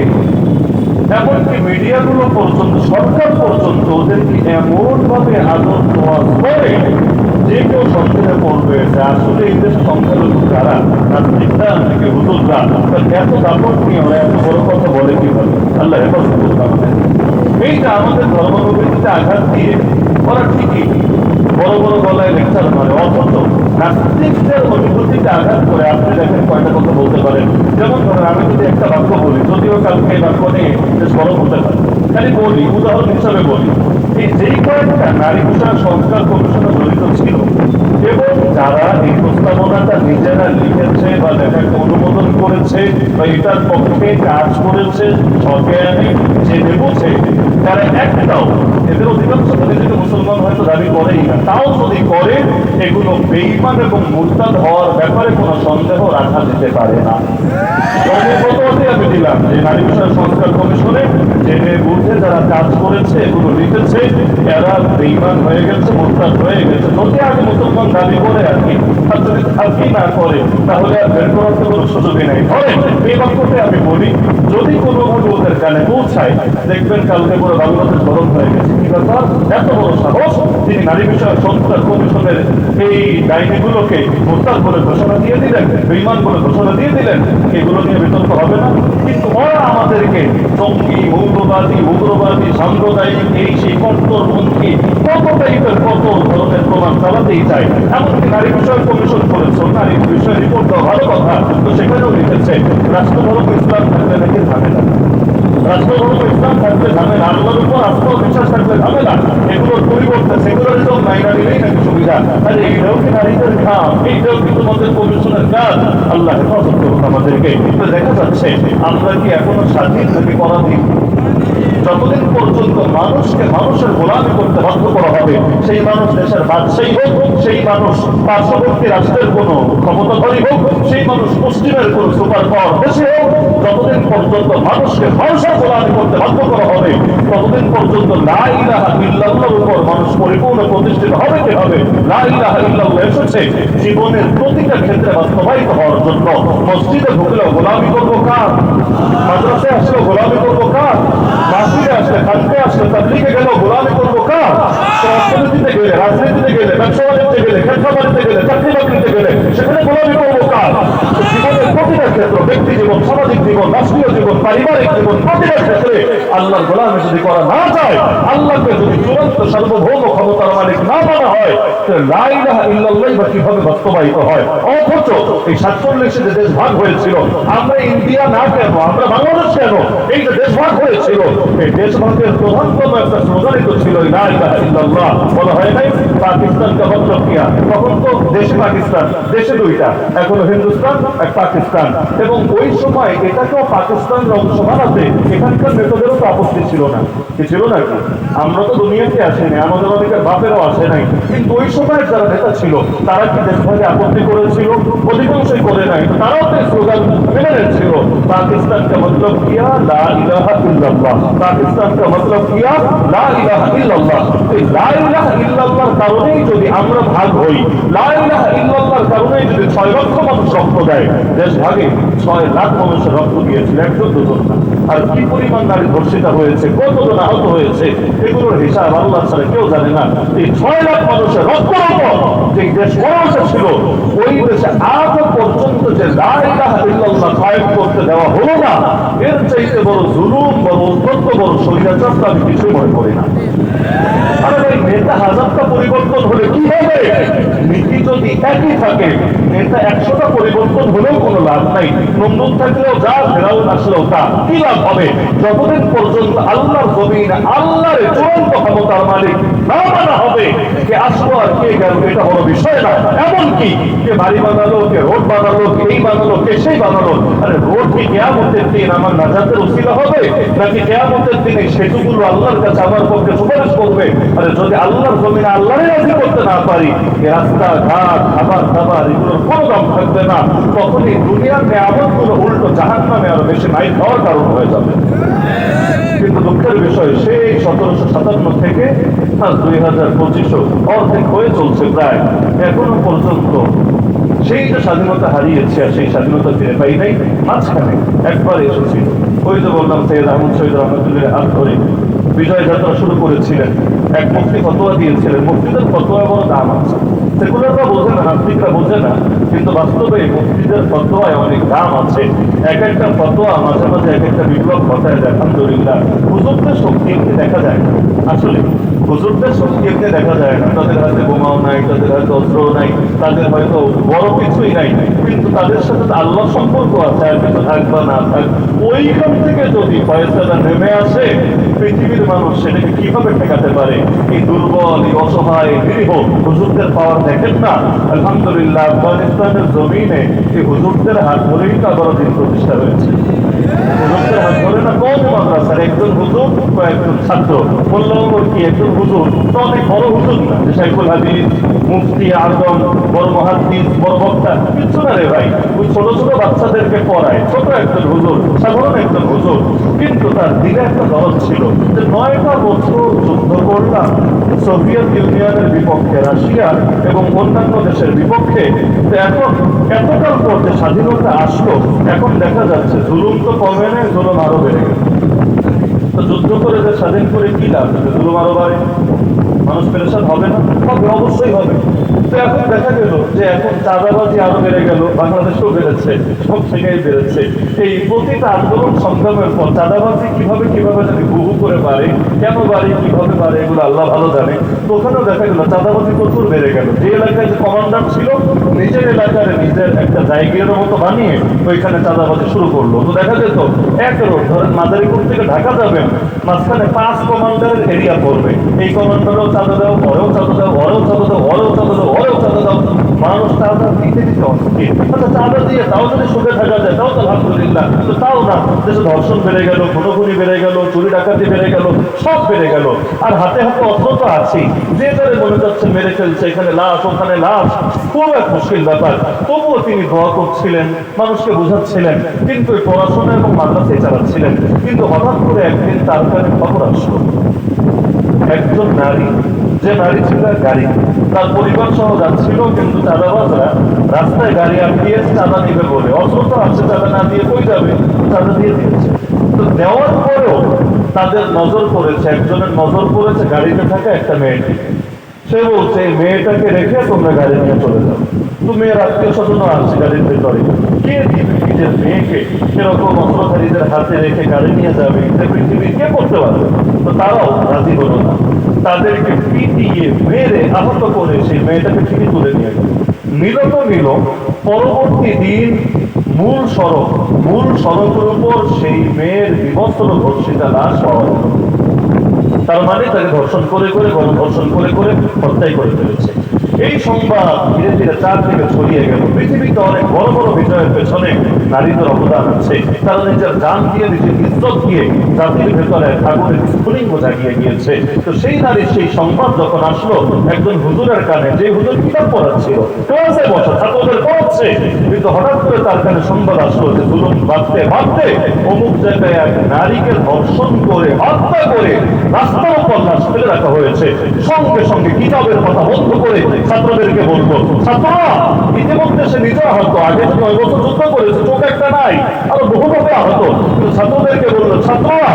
এমনকি মিডিয়াগুলো পর্যন্ত, সরকার পর্যন্ত ওদেরকে এমন ভাবে আদর তোয়াজ করে যে কেউ সন্দেহে পড়বে যে আসলে এই দেশে সংখ্যালঘু যারা, নাস্তিকরা নাকি হুজুররা, এত দাপট নিয়ে ওরা এত বড় কথা বলে কিভাবে? আল্লাহ হেফাজত করতে আমাদের। এইটা আমাদের ধর্মপ্রবৃত্তিতে আঘাত দিয়ে ওরা ঠিকই বড় বড় গলায় লেকচার মারে, অথচ নাস্তিকদের অনুভূতিতে আঘাত করে আপনি দেখেন কয়টা কথা বলতে পারেন। যেমন ধরেন আমি যদি একটা বাক্য বলি, যদিও কালকে এই বাক্য নিয়ে বেশ গরম হতে পারে, খালি বলি, উদাহরণ হিসাবে বলি, এই যেই কয়েকটা নারী বিষয়ক সংস্কার কমিশনে জড়িত ছিল এবং যারা এই প্রস্তাবনাটা নিজেরা লিখেছে বা লেখাকে অনুমোদন করেছে বা এটার পক্ষে কাজ করেছে, সজ্ঞানে জেনে বুঝে, তারা একটাও, এদের অধিকাংশ নিজেকে মুসলমান হয়তো দাবি করেই না, তাও যদি করে, এগুলো বেঈমান এবং মুরতাদ হওয়ার ব্যাপারে কোনো সন্দেহ রাখা যেতে পারে না। আমি দিলাম যে নারী বিষয় সংস্কার কমিশনে জেনে বুঝে যারা কাজ করেছে, এগুলো লিখেছে, এরা বেঈমান হয়ে গেছে, মুরতাদ হয়ে গেছে। যদি আগে মুসলমান দাবি করে আর কি, আর যদি থাকি না করে, তাহলে আর বের করার তো কোনো সুযোগই নেই। ধরেন এই বাক্যতে আমি বলি, যদি কোনোভাবে ওদের কানে পৌঁছায়, দেখবেন কালকে পুরো বাংলাদেশ গরম হয়ে গেছে। কি ব্যাপার? এত বড় সাহস, তিনি নারী বিষয়ক সংস্কার কমিশনের এই ডাইনিগুলোকে মুরতাদ বলে ঘোষণা দিয়ে দিলেন, বেঈমান বলে ঘোষণা দিয়ে দিলেন। এগুলো নিয়ে বিতর্ক হবে না? কিন্তু ওরা আমাদেরকে জঙ্গি, মৌলবাদী, উগ্রবাদী, সাম্প্রদায়িক, এই সেই কট্টরপন্থী, কত টাইপের কত ধরনের প্রমাণ চালাতেই চায়। এমনকি নারী বিষয়ক কমিশন করেছে, নারী বিষয় রিপোর্ট দেওয়া ভালো কথা, তো সেখানেও লিখেছে রাষ্ট্রধর্ম ইসলাম থাকলে নাকি ঝামেলা, রাষ্ট্রধর্ম ইসলাম থাকলে ঝামেলা, আল্লাহর উপর আস্থা বিশ্বাস থাকলে ঝামেলা, এগুলোর পরিবর্তে সেকুলারিজম মাইনা নিলেই নাকি সুবিধা। আর এইটাও কি নারীদের কাজ? এইটাও কি তোমাদের কমিশনের কাজ? আল্লাহ হেফাজত করুন আমাদেরকে। তো দেখা যাচ্ছে আমরা কি এখনো স্বাধীন নাকি পরাধীন? যতদিন পর্যন্ত মানুষকে মানুষের গোলামি করতে বাধ্য করা হবে, সেই মানুষ দেশের বাদশাহী হোক, সেই মানুষ পার্শ্ববর্তী রাষ্ট্রের কোনো ক্ষমতাধরী হোক, সেই মানুষ পশ্চিমের কোনো সুপার পাওয়ার দেশে হোক, যতদিন পর্যন্ত মানুষকে মানুষের গোলামি করতে বাধ্য করা হবে, ততদিন পর্যন্ত লা ইলাহা ইল্লাল্লাহর উপর মানুষ পরিপূর্ণ প্রতিষ্ঠিত হবে কি হবে? লা ইলাহা ইল্লাল্লাহ এসেছে জীবনের প্রতিটা ক্ষেত্রে বাস্তবায়িত হওয়ার জন্য। মসজিদে ঢুকলেও গোলামি করবো কার? মাদ্রাসায় আসলেও গোলামি করবো কার? মাহফিলে আসলে, খানকে আসলে, তাবলীগে গেলেও গোলামি করবো কার? অর্থনীতিতে গেলে, রাজনীতিতে গেলে, ব্যবসা বাণিজ্যে গেলে, ক্ষেত্র বাণিজ্যে গেলে, চাকরি বাকরিতে গেলে, সেখানে গোলামি করবো কার? জীবনের প্রতিটা ক্ষেত্র, ব্যক্তি জীবন, সামাজিক জীবন, রাষ্ট্রীয় জীবন, পারিবারিক জীবন, প্রতিটা ক্ষেত্রে আল্লাহর গোলামি যদি করা না যায়, আল্লাহকে যদি চূড়ান্ত সার্বভৌম ক্ষমতার মালিক না মানা হয়, লা ইলাহা ইল্লাল্লাহ বা কিভাবে বাস্তবায়িত হয়? অথচ এই 47 যে দেশ ভাগ হয়েছিল, আমরা ইন্ডিয়া না কেন, আমরা বাংলাদেশ কেন, এই যে দেশ ভাগ হয়েছিল, এই দেশ ভাগের প্রধানতম একটা স্লোগানই তো ছিল লা ইলাহা ইল্লাল্লাহ। বলা হয় নাই পাকিস্তানকে মতলব কিয়া? তখন তো দেশে পাকিস্তান, দেশে দুইটা, এখন হিন্দুস্তান আর পাকিস্তান, এবং ওই সময় এটাকেও পাকিস্তানের অংশ বানাতে এখানকার নেতাদেরও তো আপত্তি ছিল না, কি ছিল নাকি? আমরা তো দুনিয়াতে আসেনি, আমাদের অনেকের বাপেরও আসে নাই, কিন্তু ওই সময় যারা নেতা ছিল তারা কি দেশ ভাগে আপত্তি করেছিল? অধিকাংশই করে নাই। তারাও তো স্লোগান মেনে নিচ্ছিল पाकिस्तान का मतलब किया ला इलाहा इल्लल्लाह, पाकिस्तान का मतलब किया ला इलाहा इल्लल्लाह। तो ला इलाहा इल्लल्लाहর কারণেই যদি আমরা ভাগ হই, লা ইলাহা ইল্লাল্লাহর কারণেই যদি 6 লক্ষ মানুষ রক্ত দেয়, দেশ ভাগে 6 লাখ মানুষের রক্ত দিয়েছিল, একজন দুজন না। আর কি পরিমাণ নারী ধর্ষিতা হয়েছে, কতজন আহত হয়েছে, এগুলোর হিসাব আল্লাহ ছাড়া কেউ জানে না। এই 6 লাখ মানুষের রক্তের উপর যে দেশ গড়ে ছিল, ওই দেশে আজ পর্যন্ত যে লা ইলাহা ইল্লাল্লাহ কায়েম করতে দেওয়া হলো না, এর চাইতে বড় জুলুম, বড় অত্যন্ত বড় স্বৈরাচার আমি কিছু মনে করি না। আর এই নেতা হাজারটা পরিবর্তন হলে কি হবে? নীতি যদি একই থাকে, নেতা 100টা পরিবর্তন হলেও কোনো লাভ নাই। নন্দন থাকলেও যা, ফেরাউন আসলেও তা, কি লাভ হবে? যতদিন পর্যন্ত আল্লাহর জমিনে আল্লাহর চূড়ান্ত ক্ষমতার মালিক না মানা হবে, কে আসলো আর কে গেল এটা বড় বিষয় না। এমনকি কে বাড়ি বানালো, কে রোড বানালো, কে এই বানালো, কে সেই বানালো, আরে রোড কি কিয়ামতের দিন আমার নাজাতের উসিলা হবে, নাকি কিয়ামতের দিনে সেতুগুলো আল্লাহর কাছে আমার পক্ষে সুপারিশ করবে? আরে যদি আল্লাহর জমিনে আল্লাহরই রাজি করতে না পারি, এই রাস্তা ঘাট, খাবার দাবার এগুলোর কোনো দাম থাকবে না। তখনই দুনিয়ার নিয়ামতগুলো উল্টো জাহান্নামে আরো বেশি মাইল খাওয়ার কারণ হয়ে যাবে। কিন্তু দুঃখের বিষয়, সেই 1757 থেকে 2025 অর্ধেক হয়ে চলছে প্রায়, এখনো পর্যন্ত সেই যে স্বাধীনতা হারিয়েছে আর সেই স্বাধীনতা ফিরে পাই নাই। মাঝখানে একবার এসেছিল, ওই যে বললাম সৈয়দ আহমদ শহীদ রহমতুল্লাহ হাত ধরে বিজয় যাত্রা শুরু করেছিলেন। এক মুফতি ফতোয়া দিয়েছিলেন, মুফতিদের ফতোয়া বড় দাম আছে, সেকুলাররা বোঝে না, নাস্তিকরা বোঝে না, কিন্তু বাস্তবে মুফতিদের ফতোয়ায় অনেক দাম আছে। এক একটা ফতোয়া মাঝে মাঝে এক একটা বিপ্লব ঘটায় যায়। আলহামদুলিল্লাহ, হুজুরদের শক্তি এমনি দেখা যায় না। আসলে হুজুরদের শক্তি এমনি দেখা যায় না। তাদের হাতে বোমাও নাই, তাদের হাতে অস্ত্রও নাই, তাদের হয়তো বড় কিছুই নাই, কিন্তু তাদের সাথে আল্লাহ সম্পর্ক আছে। আর কিছু থাক বা না থাক, ওইখান থেকে যদি ফয়সালা নেমে আসে, পৃথিবীর মানুষ সেটাকে কিভাবে ঠেকাতে পারে? এই দুর্বল, এই অসহায়, নিরীহ হুজুরদের পাওয়ার দেখেন না। আলহামদুলিল্লাহ, আফগানিস্তানের জমিনে এই হুজুরদের হাত ধরেই তো আবারও দিন প্রতিষ্ঠা হয়েছে। হুজুরদের হাত ধরে না, কোন মাদ্রাসার একজন হুজুর, কয়েকজন ছাত্র, বললাম কি একজন হুজুর তো অনেক বড় হুজুর না, যে শাইখুল হাদিস, মুফতি আজম, বড় মুহাদ্দিস, বড় বক্তা, কিচ্ছু না রে ভাই। ওই ছোট ছোট বাচ্চাদেরকে পড়ায়, ছোট একজন হুজুর, সাধারণ একজন হুজুর, কিন্তু তার দিলে একটা দরদ ছিল যে 9টা বছর যুদ্ধ করলাম সোভিয়েত ইউনিয়নের বিপক্ষে, রাশিয়া এবং অন্যান্য দেশের বিপক্ষে, তো এখন এতকাল পর যে স্বাধীনতা আসলো, এখন দেখা যাচ্ছে জুলুম তো কমে নেই, জুলুম আরো বেড়ে গেছে। তো যুদ্ধ করে যে স্বাধীন করে কি লাভ? জুলুম আরো বাড়ে, মানুষ পেরেশান হবে না? হবে, অবশ্যই হবে। তো এখন দেখা গেল যে এখন চাঁদাবাজি আরো বেড়ে গেল, বাংলাদেশেও বেড়েছে, সব জায়গায় বেড়েছে। এই প্রতিটা আন্দোলন সংগ্রামের পর চাঁদাবাজি কিভাবে যদি বহু করে বাড়ে, কেন বাড়ে, কিভাবে বাড়ে, এগুলো আল্লাহ ভালো জানে। তো ওখানেও দেখা গেল চাঁদাবাজি প্রচুর বেড়ে গেল। যে এলাকায় যে কমান্ডার ছিল, নিজের এলাকার নিজের একটা জায়গার মতো বানিয়ে ওইখানে চাঁদাবাজি শুরু করলো। তো দেখা যেত এক রোড ধরেন মাদারীপুর থেকে ঢাকা যাবেন, মাঝখানে 5 কমান্ডারের এরিয়া পড়বে। এই কমান্ডারও চাঁদা দাও, ওরেও চাঁদা দাও, ওরেও চাঁদা দাও, ওরেও চাঁদা দাও, ওরেও চাঁদা দাও। মানুষ চাঁদা দিতে দিতে অস্থির। আচ্ছা, চাঁদা দিয়ে তাও যদি সুখে থাকা যায়, তাও তো আলহামদুলিল্লাহ। তো তাও না, দেশে ধর্ষণ বেড়ে গেল, খুনোখুনি বেড়ে গেল, চুরি ডাকাতি বেড়ে গেল, সব বেড়ে গেল। আর হাতে হাতে অস্ত্র তো আছেই, যে তারে মনে যাচ্ছে মেরে ফেলছে, এখানে লাশ, ওখানে লাশ, খুব এক মুশকিল ব্যাপার। তবুও তিনি দোয়া করছিলেন, মানুষকে বোঝাচ্ছিলেন, কিন্তু পড়াশোনা এবং মাদ্রাসায় চালাচ্ছিলেন। কিন্তু হঠাৎ করে একদিন তার কাছে খবর আসলো, একজন নারী, যে নারী ছিল গাড়ি, তার পরিবার সহ যাচ্ছিল, কিন্তু চাঁদাবাজরা রাস্তায় গাড়ি আটকিয়ে চাঁদা দিবে বলে, অস্ত্র তো আছে, চাঁদা না দিয়ে কই যাবে, চাঁদা দিয়ে দিয়েছে। তো দেওয়ার পরেও তাদের নজর পড়েছে, একজনের নজর পড়েছে গাড়িতে থাকা একটা মেয়েটি। সে বলছে এই মেয়েটাকে রেখে তোমরা গাড়ি নিয়ে চলে যাও। তো মেয়ের আত্মীয় স্বজন আসছে গাড়ির ভেতরে, কে দিবে নিজের মেয়েকে এরকম অস্ত্রধারীদের হাতে রেখে গাড়ি নিয়ে যাবে, এটা পৃথিবী কে করতে পারবে? তো তারাও রাজি হলো না, তাদেরকে পিটিয়ে মেরে আহত করে সেই মেয়েটাকে ঠিকই তুলে নিয়ে গেল। নিল তো নিল, পরবর্তী দিন মূল সড়কের উপর সেই মেয়ের বিবস্ত্র ধর্ষিতা লাশ পাওয়া গেল। তার মানে তাকে ধর্ষণ করে গণধর্ষণ করে হত্যাই করে ফেলেছে। এই সংবাদ ধীরে ধীরে চারদিকে ছড়িয়ে গেল। পৃথিবীতে অনেক বড় বড় বিজয়ের পেছনে নারীদের অবদান আছে। তারা নিজের জান দিয়ে, নিজের ইজ্জত দিয়ে জাতির ভেতরে আগুনের স্ফুলিঙ্গ জাগিয়ে গিয়েছে। তো সেই নারীর সেই সংবাদ যখন আসলো একজন হুজুরের কানে, যে হুজুর কিতাব পড়াচ্ছিল, ক্লাসে বসে ছাত্রদের পড়াচ্ছে, কিন্তু হঠাৎ করে তার কানে সংবাদ আসলো যে জুলুম বাঁধতে অমুক জায়গায় এক নারীকে ধর্ষণ করে হত্যা করে রাস্তার উপর লাশ ফেলে রাখা হয়েছে। সঙ্গে সঙ্গে কিতাবের কথা বন্ধ করে ছাত্রদেরকে বলবো, ছাত্ররা, ইতিমধ্যে সে নিজে আহত, আগে তো 9 বছর যুদ্ধ করেছে, চোখ একটা নাই, আরো বহুভাবে আহত। কিন্তু ছাত্রদেরকে বললো, ছাত্ররা,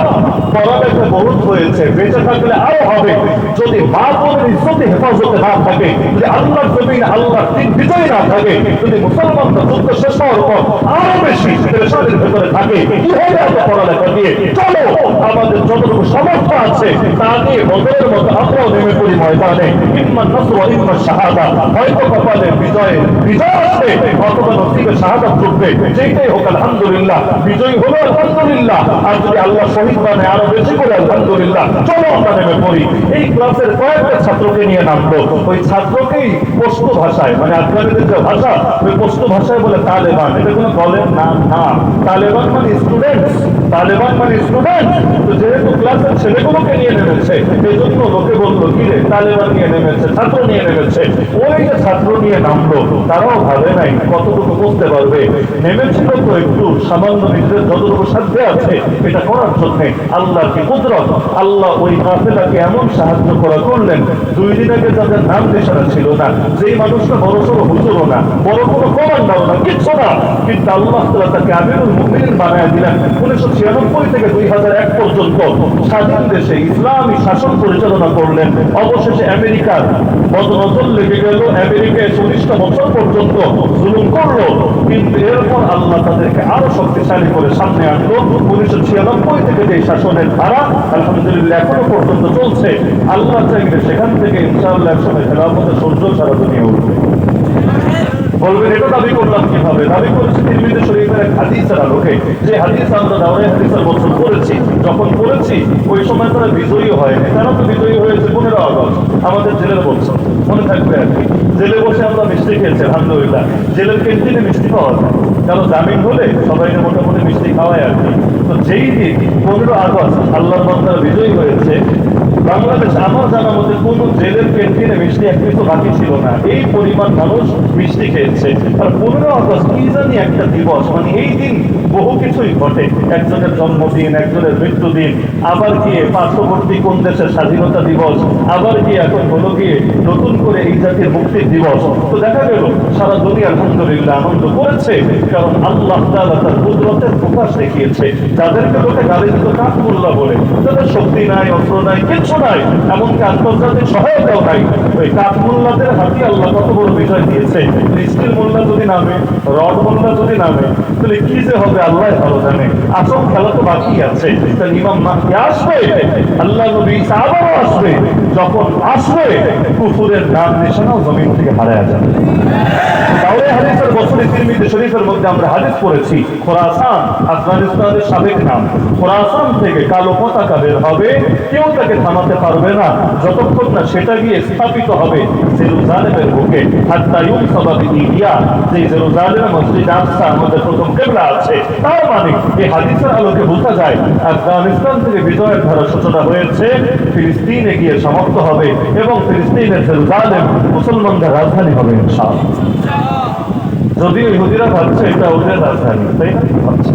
পড়ালেখা বহুত হয়েছে, বেঁচে থাকলে আরো হবে। যদি মা বোনের ইজ্জতে হেফাজতে না থাকে, যদি আল্লাহর জমিন আল্লাহর দিন বিজয় না থাকে, যদি মুসলমানরা যুদ্ধ শেষ হওয়ার পর আরো বেশি পেরেশানির ভেতরে থাকে, কি হবে এত পড়ালেখা দিয়ে? চলো আমাদের যতটুকু সামর্থ্য আছে তা নিয়ে বদরের মতো আমরাও নেমে পড়ি ময়দানে। ইম্মান নাসর ওয়া ইম্মান শাহাদা, হয়তো কপালে বিজয় আসবে, অথবা নসিবে শাহাদাত জুটবে। যেটাই হোক আলহামদুলিল্লাহ, বিজয়ী হলো আলহামদুলিল্লাহ, আর যদি আল্লাহ শহীদ বানায় আরো বেশি করে আলহামদুলিল্লাহ। চলো আমরা নেমে পড়ি। এই ক্লাসের কয়েকটা ছাত্রকে নিয়ে নামলো। ওই ছাত্রকেই পশতু ভাষায়, মানে আফগানিদের যে ভাষা, ওই পশতু ভাষায় বলে তালেবান। এটা কোনো দলের নাম না, তালেবান মানে স্টুডেন্টস, তালেবান মানে স্টুডেন্ট। তো যেহেতু ক্লাসের ছেলেগুলোকে নিয়ে নেমেছে, এই জন্য লোকে বললো কি রে, তালেবান নিয়ে নেমেছে, ছাত্র নিয়ে নেমেছে। ওই যে ছাত্র নিয়ে নামলো, তারাও ভাবে নাই কতটুকু বুঝতে পারবে। নেমেছিল তো একটু সামান্য নিজেদের যতটুকু সাধ্যে আছে এটা করার জন্য। আল্লাহর কি কুদরত, আল্লাহ ওই কাফেলাকে এমন সাহায্য করলেন। 2 দিন আগে যাদের নাম নিশানা ছিল না, যেই মানুষটা বড় সড়ো হুজুরও না, বড় কোনো কমান্ডারও না, কিচ্ছু না, কিন্তু আল্লাহ তাআলা তাকে আমিরুল মুমিনিন বানায় দিলেন। 1996 থেকে 2001 পর্যন্ত স্বাধীন দেশে ইসলামী শাসন পরিচালনা করলেন। অবশেষে আমেরিকার বদনজর লেগে গেল, আমেরিকায় 40টা বছর পর্যন্ত জুলুম করলো, কিন্তু এরপর আল্লাহ তাদেরকে আরো শক্তিশালী করে সামনে আনলো। 1996 থেকে যে শাসনের ধারা আলহামদুলিল্লাহ এখনো পর্যন্ত চলছে। আল্লাহ চাইলে সেখান থেকে ইনশাআল্লাহ একসময় খেলাফতের সূর্য সারা দুনিয়া উঠবে। বলবেন এটা দাবি করলাম কিভাবে? দাবি করেছি তিরমিজি শরীফের এক হাদিসের আলোকে, যে হাদিস আমরা দাওরায়ে হাদিসের বছর পড়েছি। যখন পড়েছি ওই সময় তারা বিজয়ী হয়নি, তারা তো বিজয়ী হয়েছে 15 আগস্ট আমাদের জেলের বছর, মনে থাকবে আর কি। জেলে বসে আমরা মিষ্টি খেয়েছি আলহামদুলিল্লাহ। জেলের ক্যান্টিনে মিষ্টি পাওয়া যায়, কারণ জামিন হলে সবাই মোটামুটি মিষ্টি খাওয়ায় আর কি। তো যেই দিন 15 আগস্ট আল্লাহর বান্দারা বিজয়ী হয়েছে, বাংলাদেশ আমার জানা মতে কোন জেলের ক্যান্টিনে মিষ্টি এক পিছু বাকি ছিল না, এই পরিমাণ মানুষ মিষ্টি খেয়েছে। আর 15 আগস্ট কি জানি একটা দিবস, মানে এই দিন বহু কিছুই ঘটে। একজনের জন্মদিন, একজনের মৃত্যুদিন, আবার গিয়ে পার্শ্ববর্তী কোন দেশের স্বাধীনতা দিবস, আবার গিয়ে এখন হলো গিয়ে নতুন করে এই জাতির মুক্তির দিবস। তো দেখা গেল সারা দুনিয়া আলহামদুলিল্লাহ আনন্দ করেছে, কারণ আল্লাহ তাআলা তার কুদরতের প্রকাশ দেখিয়েছে। যাদেরকে লোকে গালি দিত কাঠমোল্লা বলে, যাদের শক্তি নাই, অস্ত্র নাই, কিচ্ছু নাই, এমনকি আন্তর্জাতিক সহায়তাও নাই, ওই কাঠমোল্লাদের হাতে আল্লাহ কত বড় বিজয় দিয়েছে। স্টিল মোল্লা যদি নামে, রড মোল্লা যদি নামে, তাহলে কি যে হবে আল্লাহ ভালো জানে। আসল খেলা তো বাকি আছে। তাহলে ইমাম মাহদী আসবে, আল্লাহ নবী ঈসা আবারও আসবে। যখন আসবে কুফুরের নাম নিশানাও জমিন থেকে হারায়া যাবে। দাওরায়ে হাদিসের বছরে তিরমিজি শরীফের মধ্যে আমরা হাদিস পড়েছি, খোরাসান আফগানিস্তানের সাবেক নাম। খোরাসান থেকে কালো পতাকা বের হবে, কেউ তাকে থামাতে পারবে না যতক্ষণ না সেটা গিয়ে স্থাপিত হবে জেরুজালেমের বুকে। হাত্তা ইউনসাবা বিইয়া, যে জেরুজালেমে মসজিদ আকসা আমাদের প্রথম কিবলা আছে। তার মানে এই হাদিসের আলোকে বোঝা যায় আফগানিস্তান থেকে বিজয়ের ধারা সূচনা হয়েছে, ফিলিস্তিনে গিয়ে সমাপ্ত হবে, এবং ফিলিস্তিনের জেরুজালেম মুসলমানদের রাজধানী হবে ইনশাআল্লাহ। যদিও ইহুদিরা ভাবছে এটা ওদের রাজধানী, তাই না ভাবছে,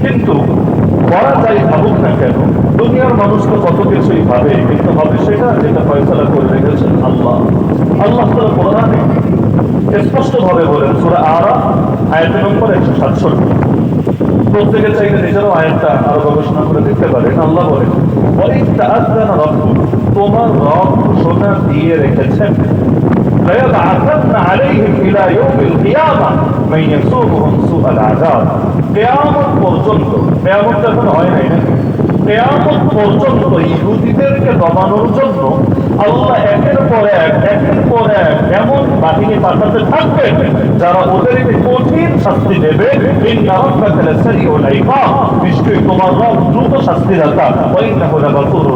কিন্তু বলা যায় ভাবুক না কেন, দুনিয়ার মানুষ তো কত কিছুই ভাবে, কিন্তু হবে সেটা যেটা ফয়সালা করে রেখেছেন আল্লাহ। আল্লাহ তাআলা কোরআনে স্পষ্ট ভাবে বলেন, সূরা আরাফ আয়াত নম্বর 167, প্রত্যেকে চাইলে নিজেরও আয়াতটা আরো গবেষণা করে দেখতে পারেন। আল্লাহ বলেন, তোমার রব ঘোষণা দিয়ে রেখেছেন ليبعثن عليهم إلى يوم القيامة من يسومهم سوء العذاب। কিয়ামত পর্যন্ত, কিয়ামত এখন হয় নাই নাকি, কিয়ামত পর্যন্ত ইহুদিদেরকে দমানোর জন্য আল্লাহ একের পর এক এমন বাহিনী পাঠাতে থাকবেন যারা ওদেরকে কঠিন শাস্তি দেবে। নিশ্চয়ই তোমার রব দ্রুত শাস্তিদাতা,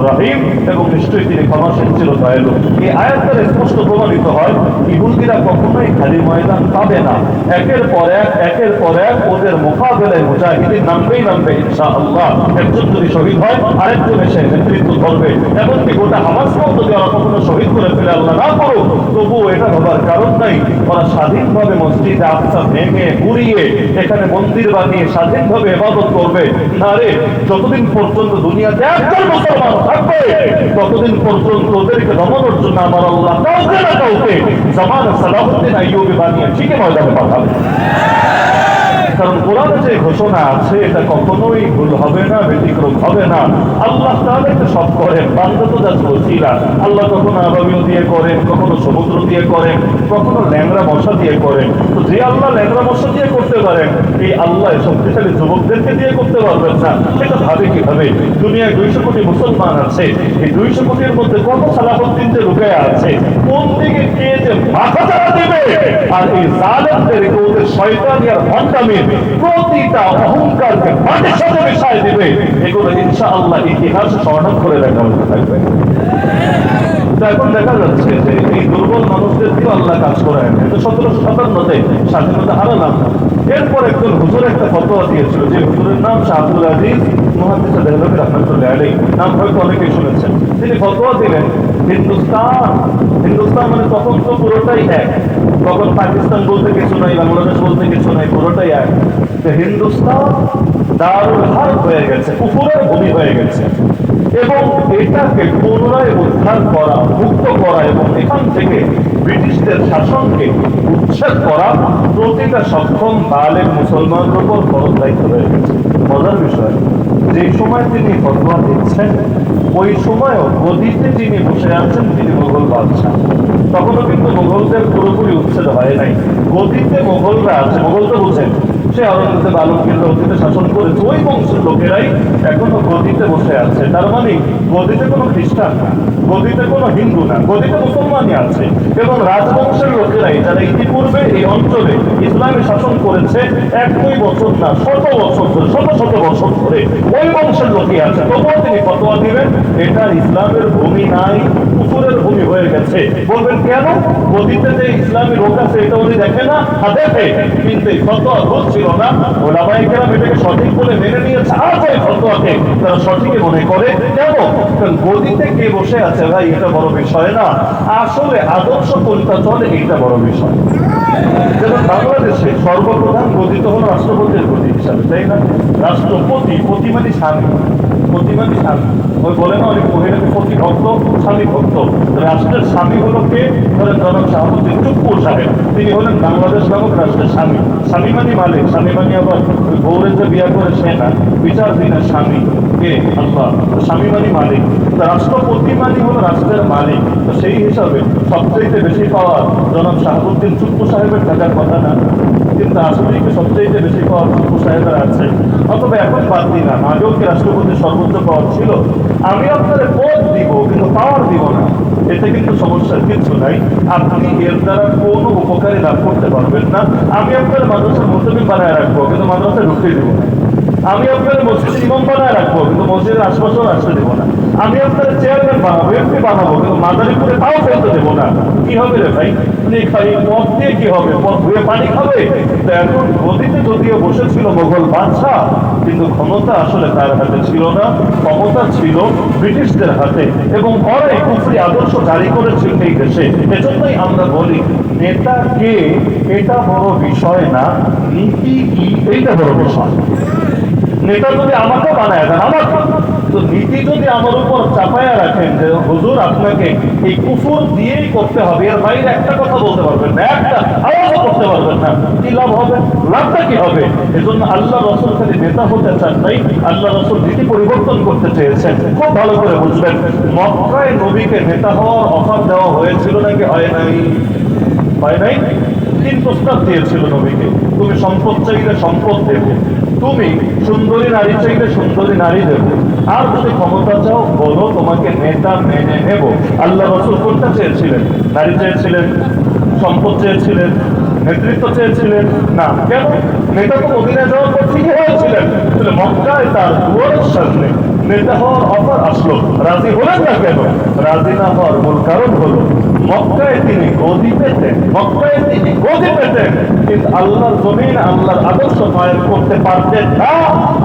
রহিম, এবং নিশ্চয়ই তিনি ক্ষমাশীল ছিল, দয়ালু। এই আয়াতের স্পষ্ট প্রমাণিত হয় ইহুদিরা কখনোই খালি ময়দান পাবে না। একের পর এক ওদের মোকাবেলায় মুজাহিদিন নামবে ইনশাআল্লাহ। একজন যদি শহীদ হয় আরেকজন এসে নেতৃত্ব ধরবে। এমনকি গোটা হামাসকেও যদি ওরা কখনো শহীদ করে ফেলে, আল্লাহ না করুক, তবুও এটা ভাবার কারণ নাই। ওরা স্বাধীনভাবে মসজিদে আকসা ভেঙে গুড়িয়ে এখানে মন্দির বানিয়ে স্বাধীনভাবে ইবাদত করবে না রে। যতদিন পর্যন্ত দুনিয়াতে একজন মুসলমান থাকবে ততদিন পর্যন্ত ওদেরকে দমনের জন্য আমার আল্লাহ কাউকে না কাউকে জামান সালাহুদ্দিন আইয়ুবী বানিয়ে ঠিকই ময়দানে পাঠাবে। কারণ কোরআনে যে ঘোষণা আছে এটা কখনোই ভুল হবে না, ব্যতিক্রম হবে না। আল্লাহ তাআলা এটা সব করেন, বান্দা তো যাচ্ছে ওসিলা। আল্লাহ কখনো আবাবিল দিয়ে করেন, কখনো সমুদ্র দিয়ে করেন, কখনো ল্যাংড়া মশা দিয়ে করেন। তো যে আল্লাহ ল্যাংড়া মশা দিয়ে করতে পারেন, এই আল্লাহ শক্তিশালী যুবকদেরকে দিয়ে করতে পারবেন না, সেটা ভাবে কিভাবে? দুনিয়ায় 200 কোটি মুসলমান আছে, এই 200 কোটির মধ্যে কত সালাহুদ্দিন যে রুকে আছে, কোন দিকে কে যে মাথা চাড়া দেবে আর এই জালেমদেরকে ওদের শয়তানি আর ভণ্ডামি প্রতিটা অহংকারকে মাটির সাথে মিশায় দিবে, এগুলো ইনশাআল্লাহ ইতিহাসে স্মরণ করে দেখা হতে থাকবে। এখন দেখা যাচ্ছে যে এই দুর্বল মানুষদেরকেও আল্লাহ কাজ করেন। 1757-তে স্বাধীনতা হারালাম। এরপর একজন হুজুর একটা ফতোয়া দিয়েছিল, যে হুজুরের নাম শাহ আব্দুল আজিজ মুহাদ্দিস দেহলভী রাহমাতুল্লাহ আলাইহি, নাম হয়তো অনেকেই শুনেছেন। তিনি ফতোয়া দিলেন হিন্দুস্তান মানে তখন তো পুরোটাই এক, তখন পাকিস্তান বলতে কিছু নাই, বাংলাদেশ বলতে কিছু নাই, পুরোটাই এক। হিন্দুস্তান দারুল হারব হয়ে গেছে, কুফরের ভূমি হয়ে গেছে, এবং এটাকে পুনরায় উদ্ধার করা, মুক্ত করা এবং এখান থেকে ব্রিটিশদের শাসনকে উচ্ছেদ করা প্রতিটা সক্ষম বালের মুসলমানের উপর বড় দায়িত্ব হয়ে গেছে। মজার বিষয়, যে সময় তিনি ফতোয়া দিচ্ছেন ওই সময়ও গদিতে যিনি বসে আছেন তিনি মুঘল বাদশাহ। তখনও কিন্তু মুঘলদের পুরোপুরি উচ্ছেদ হয় নাই, গদিতে মুঘলরা আছে। মুঘল তো বুঝেন, সে আওরঙ্গজেব আলমগীররা অতীতে শাসন করেছে, ওই বংশের লোকেরাই এখনো গদিতে বসে আছে। তার মানে গদিতে কোনো খ্রিস্টান না, গদিতে কোনো হিন্দু না, গদিতে মুসলমানই আছে। এবং রাজবংশের লোকেরাই যারা ইতিপূর্বে এই অঞ্চলে ইসলামী শাসন করেছে 1-2 বছর না, শত বছর ধরে ওই বংশের লোকই আছে। তবুও তিনি ফতোয়া দিবেন এটা ইসলামের ভূমি নাই, কুফরের ভূমি হয়ে গেছে। বলবেন কেন? গদিতে যে ইসলামী লোক আছে এটা উনি দেখে না? দেখে, কিন্তু এই ফতোয়া ভুল ছিল না। ওলামায়ে কেরাম এটাকে সঠিক বলে মেনে নিয়েছে। আর ওই ফতোয়াকে তারা সঠিকই মনে করে। কেন? কারণ গদিতে কে বসে আছে ভাই এটা বড় বিষয় না, আসলে আদর্শ কোনটা চলে এইটা বড় বিষয়। যেমন বাংলাদেশে সর্বপ্রধান গদিত হলো রাষ্ট্রপতির গদি হিসাবে, তাই না? রাষ্ট্রপতি, পতি মানে স্বামী, পতি মানে স্বামী। ওই বলে না অনেক মহিলাকে পতি ভক্ত, স্বামী ভক্ত। রাষ্ট্রের স্বামী হলো কে? ধরেন জনাব শাহাবুদ্দিন চুপ্পু সাহেব, তিনি হলেন বাংলাদেশ নামক রাষ্ট্রের স্বামী। স্বামী মানে মালিক, স্বামী মানে আবার গৌরের যে বিয়া করে সে না, বিচারধীনের স্বামী কে? আল্লাহ। স্বামী মানে মালিক, রাষ্ট্রপতি মানে হলো রাষ্ট্রের মালিক। তো সেই হিসাবে সবচেয়ে বেশি পাওয়ার জনাব শাহাবুদ্দিন চুপ্পু সাহেবের থাকার কথা না, কিন্তু আসলে কি সবচেয়ে বেশি পাওয়ার চুপ্পু সাহেবের আছে? অথবা এখন বাদ দিলাম, আগেও কি রাষ্ট্রপতির সর্বোচ্চ পাওয়ার ছিল? আমি আপনাদের পদ দিব কিন্তু পাওয়ার দিব না, এতে কিন্তু সমস্যার কিছু নাই। আপনি এর দ্বারা কোনো উপকারী লাভ করতে পারবেন না। আমি আপনার মাদ্রাসার মুসলিম বানায় রাখবো কিন্তু মাদ্রাসায় ঢুকতে দিব না। আমি আপনার মসজিদ ইমাম বানায় রাখবো কিন্তু মসজিদের আশপাশেও আসতে দেবো না। আমি আপনার চেয়ারম্যান বানাবো, এমপি বানাবো কিন্তু মাদারীপুরে তাও ফেলতে দেবো না। কি হবে রে ভাই? পথ দিয়ে কি হবে? পথ ধুয়ে পানি খাবে? তো এখন গদিতে যদিও বসেছিল মোগল বাদশাহ, কিন্তু ক্ষমতা আসলে তার হাতে ছিল না, ক্ষমতা ছিল ব্রিটিশদের হাতে, এবং ওরাই কুফরি আদর্শ জারি করেছিল এই দেশে। এজন্যই আমরা বলি নেতা কে এটা বড় বিষয় না, নীতি কি এইটা বড় বিষয়। নেতা যদি আমাকে বানায় দেন, আমার কিন্তু নীতি যদি আমার উপর চাপায়া রাখেন যে হুজুর আপনাকে এই কুফর দিয়েই করতে হবে, এর বাইরে একটা কথা বলতে পারবেন না, একটা আওয়াজও করতে পারবেন না, কি লাভ হবে? লাভটা কি হবে? এজন্য আল্লাহ রাসূল খালি নেতা হতে চান নাই, আল্লাহ রাসূল নীতি পরিবর্তন করতে চেয়েছেন। খুব ভালো করে বুঝবেন, মক্কায় নবীকে নেতা হওয়ার অফার দেওয়া হয়েছিল নাকি হয় নাই? হয় নাই? তিন প্রস্তাব দিয়েছিল নবীকে, তুমি সম্পদ চাইলে সম্পদ দেব, তুমি সুন্দরী নারী চাইলে সুন্দরী নারী দেব, আর যদি ক্ষমতা চাও বলো তোমাকে নেতা মেনে নেব। আল্লাহ রাসূল কোনটা চেয়েছিলেন? নারী চেয়েছিলেন? সম্পদ চেয়েছিলেন? নেতৃত্ব চেয়েছিলেন? না। কেন? নেতা তো মদিনায় যাওয়ার পর ঠিক হয়েছিলেন, তাহলে মক্কায় তার দুয়ারের সামনে নেতা হওয়ার অফার আসলো, রাজি হলেন না কেন? রাজি না হওয়ার মূল কারণ হলো মক্কায় তিনি গদি পেতেন, মক্কায় তিনি গদি পেতেন, কিন্তু আল্লাহর জমিন আল্লাহর আদর্শ কায়েম করতে পারতেন না।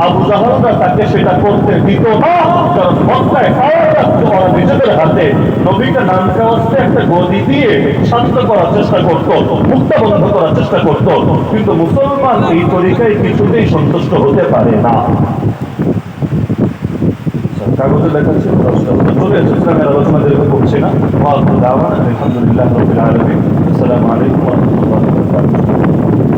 আবু জাহলরা তাকে সেটা করতে দিত না, কারণ মক্কায় পাওয়ার রাখতো ওরা নিজেদের হাতে। নবীকে নাম খাওয়াতে একটা গদি দিয়ে শান্ত করার চেষ্টা করতো, মুক্তা বন্ধ করার চেষ্টা করতো, কিন্তু মুসলমান এই তরিকায় কিছুতেই সন্তুষ্ট হতে পারে না। কাগজে লেখা ছিল, চলে এসেছে, ইসলামের আলোচনা যেরকম করছি না। আলহামদুলিল্লাহ রাব্বিল আলামিন। আসসালামু আলাইকুম ওয়া রাহমাতুল্লাহি ওয়া বারাকাতুহু।